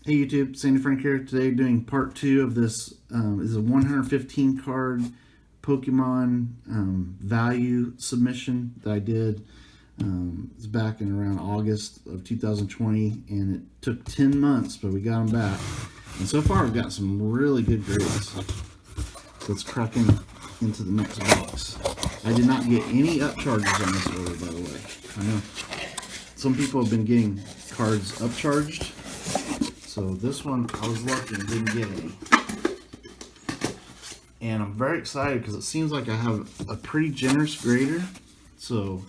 Hey YouTube, Sandy Frank here. Today doing part 2 of this is a 115 card Pokemon value submission that I did. It's back in around August of 2020 and it took 10 months, but we got them back. And so far we've got some really good grades. So let's crack into the next box. I did not get any upcharges on this order, by the way. I know some people have been getting cards upcharged. So this one, I was lucky and didn't get any. And I'm very excited because it seems like I have a pretty generous grader. So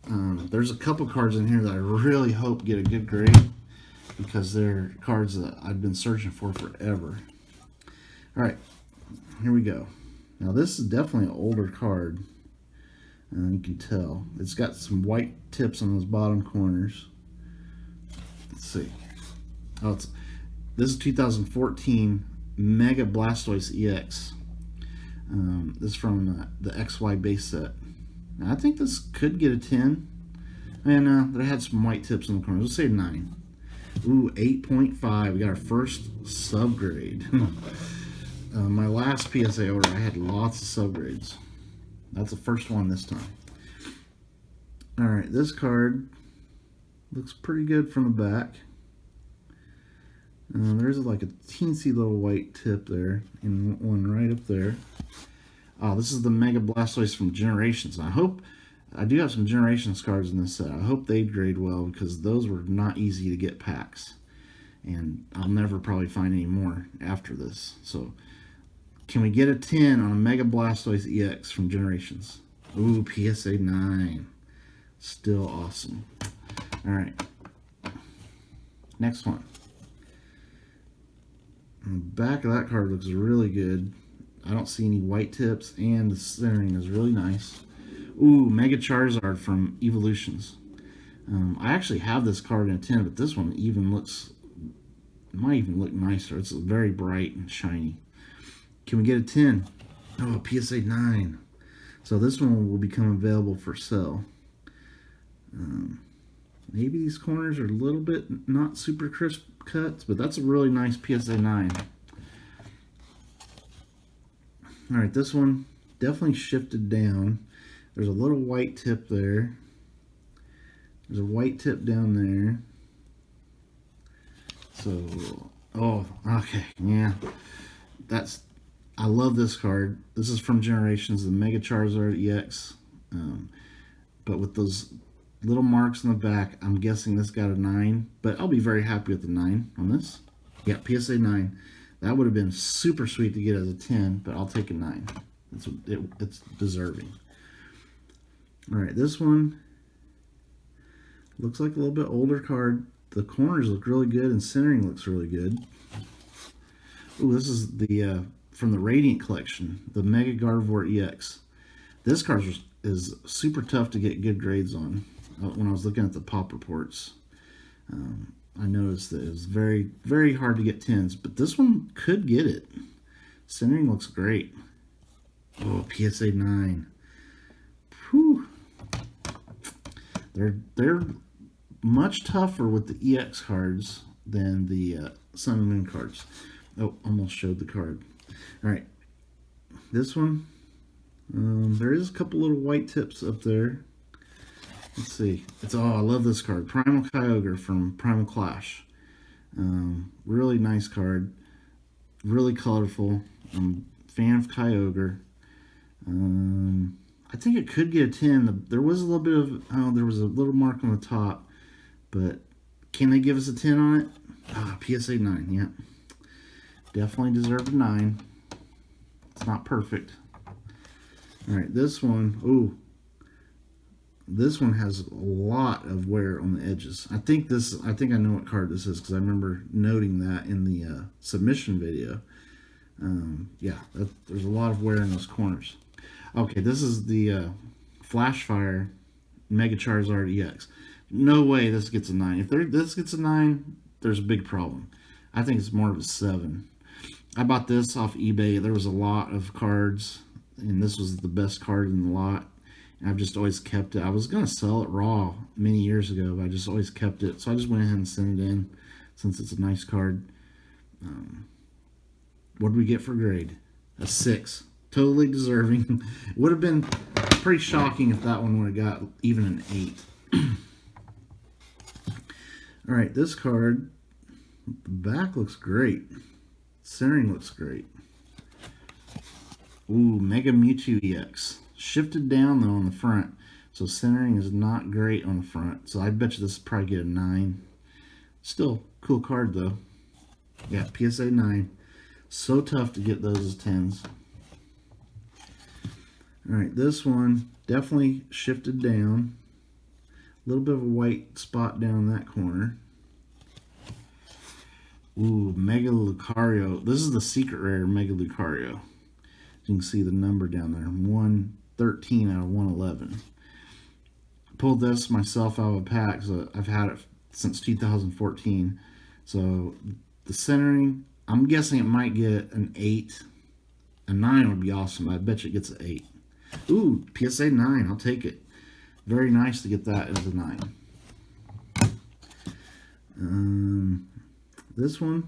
there's a couple cards in here that I really hope get a good grade because they're cards that I've been searching for forever. All right, here we go. Now this is definitely an older card. You can tell. It's got some white tips on those bottom corners. Let's see. Oh, this is 2014 Mega Blastoise EX. This is from the XY base set. Now, I think this could get a 10. And they had some white tips on the corners. Let's say 9. Ooh, 8.5. We got our first subgrade. My last PSA order, I had lots of subgrades. That's the first one this time. Alright, this card looks pretty good from the back. There's like a teensy little white tip there, and one right up there. Oh, this is the Mega Blastoise from Generations. I do have some Generations cards in this set. I hope they grade well because those were not easy to get packs. And I'll never probably find any more after this. So, can we get a 10 on a Mega Blastoise EX from Generations? Ooh, PSA 9. Still awesome. Alright. Next one. The back of that card looks really good. I don't see any white tips, and the centering is really nice. Ooh, Mega Charizard from Evolutions. I actually have this card in a 10, but this one might even look nicer. It's very bright and shiny. Can we get a 10? Oh, PSA 9. So this one will become available for sale. Maybe these corners are a little bit not super crisp cuts, but that's a really nice PSA 9. Alright, this one definitely shifted down. There's a little white tip there. There's a white tip down there. So, oh, okay, yeah. I love this card. This is from Generations, the Mega Charizard EX. But with those little marks in the back, I'm guessing this got a 9, but I'll be very happy with the 9 on this. Yeah, PSA 9. That would have been super sweet to get as a 10, but I'll take a 9. It's deserving. Alright, this one looks like a little bit older card. The corners look really good and centering looks really good. Ooh, this is the from the Radiant collection, the Mega Gardevoir EX. This card is super tough to get good grades on. When I was looking at the pop reports, I noticed that it was very, very hard to get 10s, but this one could get it. Centering looks great. Oh, PSA 9. Whew. They're much tougher with the EX cards than the Sun and Moon cards. Oh, almost showed the card. All right, this one. There is a couple little white tips up there. Let's see. I love this card. Primal Kyogre from Primal Clash. Really nice card. Really colorful. I'm a fan of Kyogre. I think it could get a 10. There was a little bit of, there was a little mark on the top. But can they give us a 10 on it? PSA 9, yeah. Definitely deserved a 9. It's not perfect. Alright, this one, ooh. This one has a lot of wear on the edges. I think I know what card this is because I remember noting that in the submission video. Yeah, there's a lot of wear in those corners. Okay, this is the Flashfire Mega Charizard EX. No way this gets a 9. If this gets a 9, there's a big problem. I think it's more of a 7. I bought this off eBay. There was a lot of cards, and this was the best card in the lot. I've just always kept it. I was going to sell it raw many years ago, but I just always kept it. So I just went ahead and sent it in. since it's a nice card. What did we get for grade? A 6. Totally deserving. Would have been pretty shocking if that one would have got even an 8. All right, this card, the back looks great. Centering looks great. Ooh, Mega Mewtwo EX. Shifted down, though, on the front. So centering is not great on the front. So I bet you this will probably get a 9. Still, cool card, though. Yeah, PSA 9. So tough to get those as 10s. Alright, this one definitely shifted down. A little bit of a white spot down that corner. Ooh, Mega Lucario. This is the secret rare Mega Lucario. You can see the number down there. 113 out of 111. Pulled this myself out of a pack, so I've had it since 2014. So the centering, I'm guessing it might get an 8. A 9 would be awesome. I bet you it gets an 8. Ooh, PSA 9. I'll take it. Very nice to get that as a 9. This one,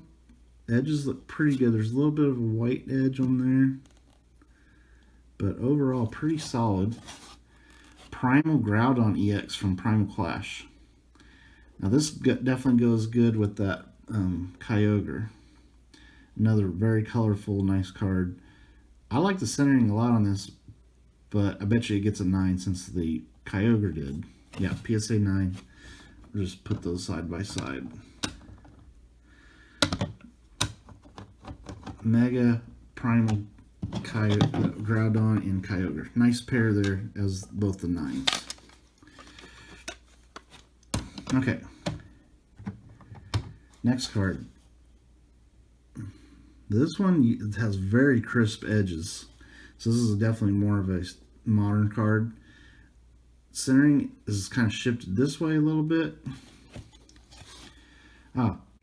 edges look pretty good. There's a little bit of a white edge on there, but overall pretty solid. Primal Groudon EX from Primal Clash. Now this definitely goes good with that Kyogre. Another very colorful, nice card. I like the centering a lot on this, but I bet you it gets a 9 since the Kyogre did. Yeah, PSA 9. We'll just put those side by side. Mega Primal Groudon and Kyogre. Nice pair there as both the 9s. Okay. Next card. This one has very crisp edges. So this is definitely more of a modern card. Centering is kind of shifted this way a little bit.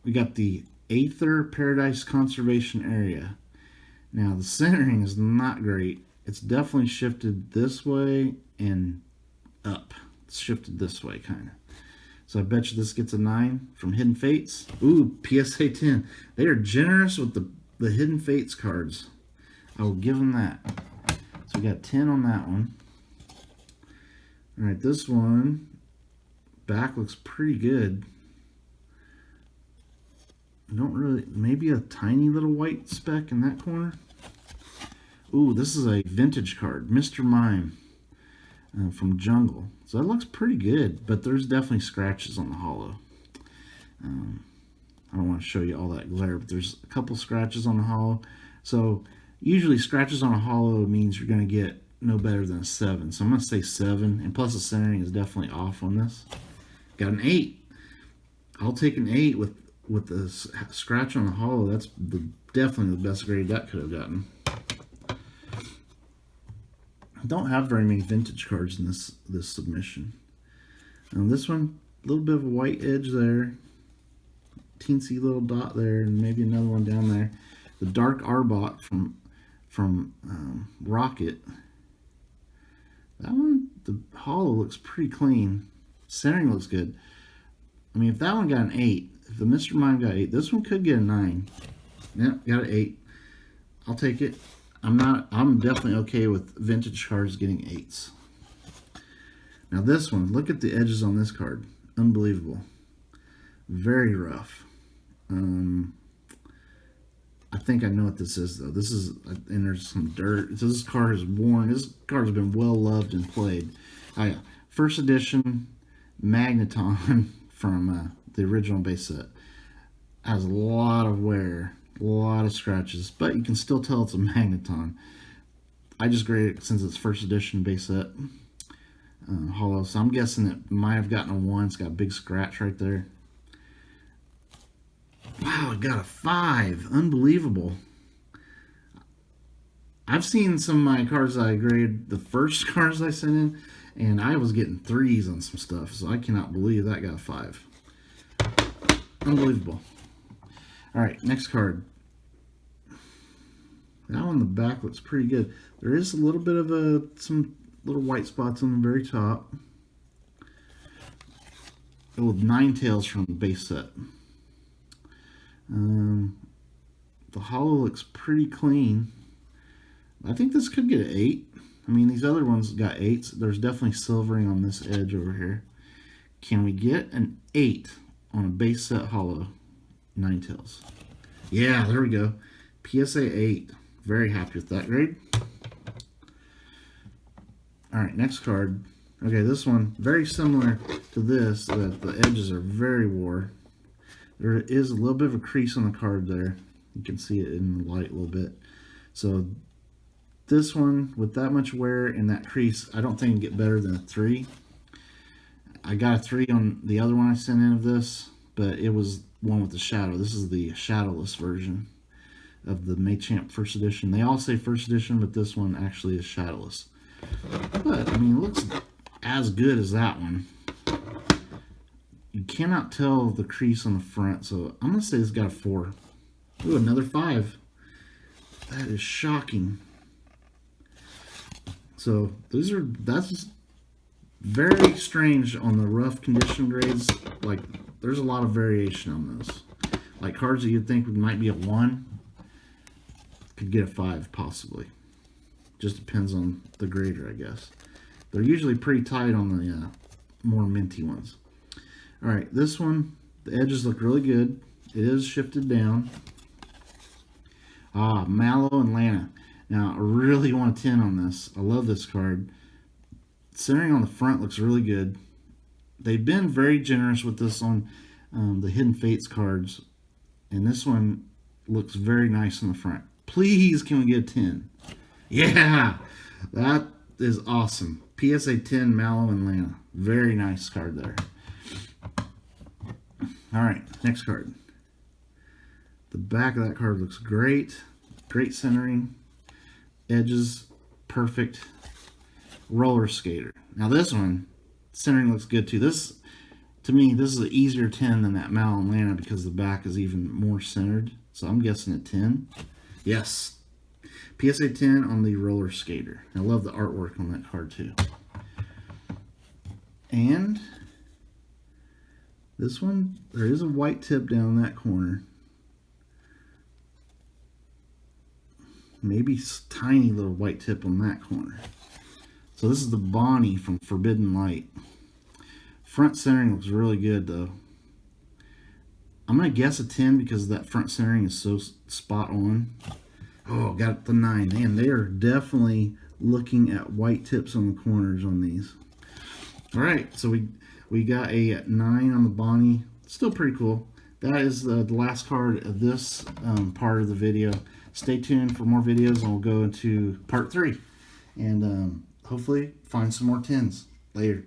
We got the Aether Paradise Conservation Area. Now the centering is not great. It's definitely shifted this way and up. It's shifted this way kind of. So I bet you this gets a 9 from Hidden Fates. Ooh, PSA 10. They are generous with the Hidden Fates cards. I will give them that. So we got 10 on that one. All right, this one, back looks pretty good. Don't really, maybe a tiny little white speck in that corner. Ooh, this is a vintage card, Mr. Mime from Jungle. So that looks pretty good, but there's definitely scratches on the hollow. I don't want to show you all that glare, but there's a couple scratches on the hollow. So usually scratches on a hollow means you're going to get no better than a 7. So I'm going to say 7, and plus the centering is definitely off on this. Got an 8. I'll take an 8 with the scratch on the hollow. That's definitely the best grade that could have gotten. I don't have very many vintage cards in this submission. This one, a little bit of a white edge there, teensy little dot there, and maybe another one down there. The Dark Arbok from Rocket. That one, the hollow looks pretty clean. Centering looks good. I mean, if that one got an 8, if the Mr. Mime got 8, this one could get a 9. Yep, got an 8. I'll take it. I'm definitely okay with vintage cards getting 8s. Now this one, look at the edges on this card. Unbelievable. Very rough. I think I know what this is though. This is, and there's some dirt. So this card is worn. This card has been well loved and played. Oh yeah, first edition Magneton from the original base set. Has a lot of wear, a lot of scratches, but you can still tell it's a Magneton. I just graded it since it's first edition base set hollow, so I'm guessing it might have gotten a 1. It's got a big scratch right there. Wow, it got a 5. Unbelievable. I've seen some of my cards I graded, the first cards I sent in, and I was getting 3s on some stuff, so I cannot believe that got a 5. Unbelievable. All right, next card. That one, the back looks pretty good. There is a little bit of some little white spots on the very top. Oh, Ninetales from the base set. The hollow looks pretty clean. I think this could get an 8. I mean, these other ones got 8s. There's definitely silvering on this edge over here. Can we get an 8 on a base set hollow Ninetales? Yeah, there we go. PSA 8. Very happy with that grade. Alright, next card. Okay, this one, very similar to this, that the edges are very wore. There is a little bit of a crease on the card there. You can see it in the light a little bit. So this one, with that much wear and that crease, I don't think it can get better than a 3. I got a 3 on the other one I sent in of this, but it was one with the shadow. This is the shadowless version of the Machamp First Edition. They all say First Edition, but this one actually is shadowless. But, I mean, it looks as good as that one. You cannot tell the crease on the front, so I'm going to say it's got a 4. Ooh, another 5. That is shocking. So, that's very strange on the rough condition grades. Like, there's a lot of variation on those. Like, cards that you'd think might be a 1 could get a 5, possibly. Just depends on the grader, I guess. They're usually pretty tight on the more minty ones. Alright, this one, the edges look really good. It is shifted down. Ah, Mallow and Lana. Now, I really want a 10 on this. I love this card. Centering on the front looks really good. They've been very generous with this on the Hidden Fates cards. And this one looks very nice on the front. Please, can we get a 10? Yeah! That is awesome. PSA 10 Mallow and Lana. Very nice card there. Alright, next card. The back of that card looks great. Great centering. Edges, perfect. Roller Skater. Now this one, centering looks good too. This, to me, this is an easier 10 than that Mallow and Lana because the back is even more centered. So I'm guessing a 10. Yes. PSA 10 on the Roller Skater. I love the artwork on that card too. And this one, there is a white tip down that corner. Maybe tiny little white tip on that corner. So this is the Bonnie from Forbidden Light. Front centering looks really good though. I'm going to guess a 10 because that front centering is so spot on. Oh, got the 9. Man, they are definitely looking at white tips on the corners on these. All right, so we got a 9 on the Bonnie. Still pretty cool. That is the last card of this part of the video. Stay tuned for more videos, and we'll go into part 3. And hopefully find some more 10s later.